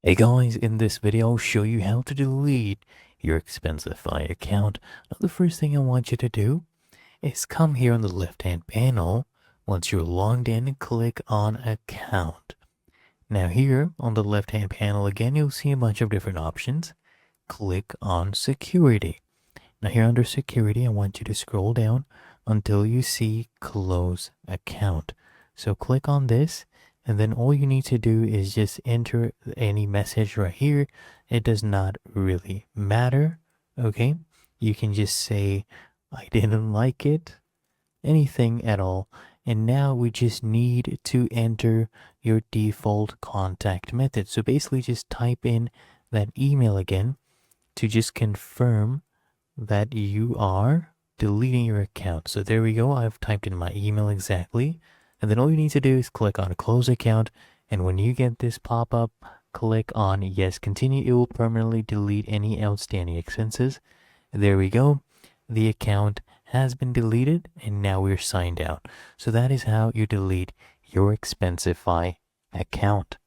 Hey guys, in this video I'll show you how to delete your Expensify account. Now the first thing I want you to do is come here on the left hand panel. Once you're logged in, click on account. Now here on the left hand panel again you'll see a bunch of different options. Click on security. Now here under security I want you to scroll down until you see close account. So click on this, and then all you need to do is just enter any message right here. It does not really matter, okay? You can just say, I didn't like it, anything at all. And now we just need to enter your default contact method. So basically just type in that email again to just confirm that you are deleting your account. So there we go. I've typed in my email exactly. And then all you need to do is click on close account. And when you get this pop-up, click on yes, continue. It will permanently delete any outstanding expenses. There we go. The account has been deleted and now we're signed out. So that is how you delete your Expensify account.